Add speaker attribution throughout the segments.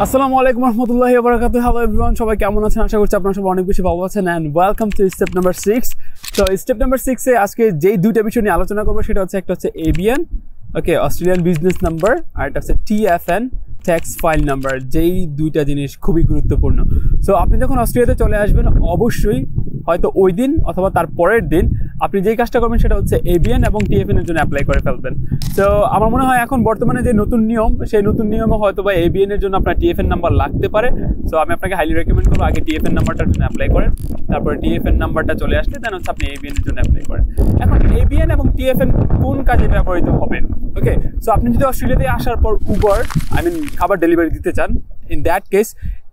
Speaker 1: আসসালামু আলাইকুম রহমতুল্লাহি ওয়া বারাকাতুহু। হ্যালো এভরিওয়ান, সবাই কেমন আছেন? আশা করছি আপনারা সবাই অনেক বেশি ভালো আছেন and welcome to step number 6। তো স্টেপ নাম্বার 6 এ আজকে যেই দুইটা বিষয় নিয়ে আলোচনা করবো সেটা হচ্ছে একটা হচ্ছে এবিএন, ওকে, অস্ট্রেলিয়ান বিজনেস নাম্বার, আর একটা হচ্ছে টিএফএন, ট্যাক্স ফাইল নাম্বার। যেই দুইটা জিনিস খুবই গুরুত্বপূর্ণ। সো আপনি যখন অস্ট্রেলিয়াতে চলে আসবেন অবশ্যই হয়তো ওই দিন অথবা তার পরের দিন আপনি যেই কাজটা করবেন সেটা হচ্ছে এবিএন এবং টিএফএন এর জন্য অ্যাপ্লাই করে ফেলবেন। তো আমার মনে হয় এখন বর্তমানে যে নতুন নিয়ম, সেই নতুন নিয়মে হয়তো বা এবিএন এর জন্য আপনার টিএফএন নাম্বার লাগতে পারে। সো আমি আপনাকে হাইলি রেকমেন্ড করবো আগে টিএফএন নাম্বারটার জন্য অ্যাপ্লাই করেন, তারপরে টিএফএন নাম্বারটা চলে আসলে দেন হচ্ছে আপনি এবিএন এর জন্য অ্যাপ্লাই করেন। এখন এবিএন এবং টিএফএন কোন কাজে ব্যবহৃত হবে? ওকে, সো আপনি যদি অস্ট্রেলিয়াতে আসার পর উবার খাবার ডেলিভারি দিতে চান, ইন দ্যাট কেস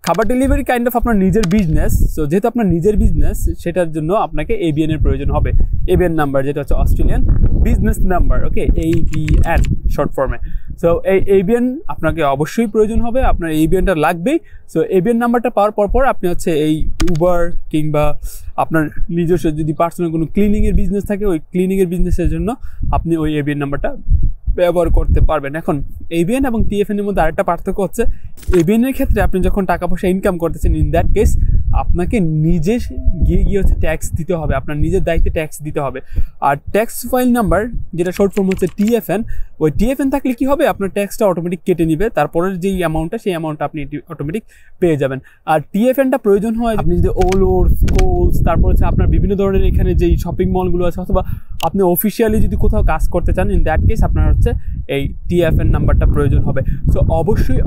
Speaker 1: খাবার ডেলিভারি কাইন্ড অফ আপনার নিজের বিজনেস। সো যেহেতু আপনার নিজের বিজনেস, সেটার জন্য আপনাকে এবিএন এর প্রয়োজন হবে। এবিএন নাম্বার যেটা হচ্ছে অস্ট্রেলিয়ান বিজনেস নাম্বার, ওকে, ABN শর্ট ফর্মে। সো এই এবিএন আপনাকে অবশ্যই প্রয়োজন হবে, আপনার এবিএনটা লাগবেই। সো এবিএন নাম্বারটা পাওয়ার পর আপনি হচ্ছে এই উবার কিংবা আপনার নিজস্ব যদি পার্সোনাল কোনো ক্লিনিংয়ের বিজনেস থাকে, ওই ক্লিনিংয়ের বিজনেসের জন্য আপনি ওই এবিএন নাম্বারটা ব্যবহার করতে পারবেন। এখন এবিএন এবং টিএফএন এর মধ্যে আরেকটা পার্থক্য হচ্ছে, এবিএন এর ক্ষেত্রে আপনি যখন টাকা পয়সা ইনকাম করতেছেন, ইন দ্যাট কেস আপনাকে নিজে গিয়ে হচ্ছে ট্যাক্স দিতে হবে, আপনার নিজের দায়িত্বে ট্যাক্স দিতে হবে। আর ট্যাক্স ফাইল নাম্বার যেটা শর্ট ফর্ম হচ্ছে টিএফএন, ওই টিএফএন থাকলে কি হবে, আপনার ট্যাক্সটা অটোমেটিক কেটে নিবে, তারপরের যেই অ্যামাউন্টটা সেই অ্যামাউন্টটা আপনি অটোমেটিক পেয়ে যাবেন। আর টিএফএনটা প্রয়োজন হয় আপনি যদি ওলোর কোলস, তারপর হচ্ছে আপনার বিভিন্ন ধরনের এখানে যেই শপিং মলগুলো আছে, অথবা আপনি অফিসিয়ালি যদি কোথাও কাজ করতে চান, ইন দ্যাট কেস আপনার হচ্ছে এই টিএফএন নাম্বারটা প্রয়োজন হবে। সো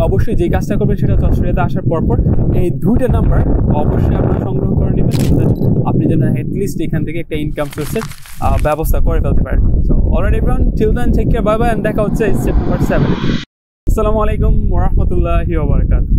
Speaker 1: অবশ্যই যেই কাজটা করবেন সেটা হচ্ছে অস্ট্রেলিয়াতে আসার পর এই দুইটা নাম্বার অবশ্যই আপনারা সংগ্রহ করে নেবেন, আপনি যেন অ্যাটলিস্ট এখান থেকে একটা ইনকাম সোর্সের ব্যবস্থা করে ফেলতে পারেন। So already everyone, till then take care, bye bye, and দেখা হচ্ছে স্টেপ নাম্বার 7। আসসালামু আলাইকুম ওয়া রাহমাতুল্লাহি ওয়া বারাকাতুহু।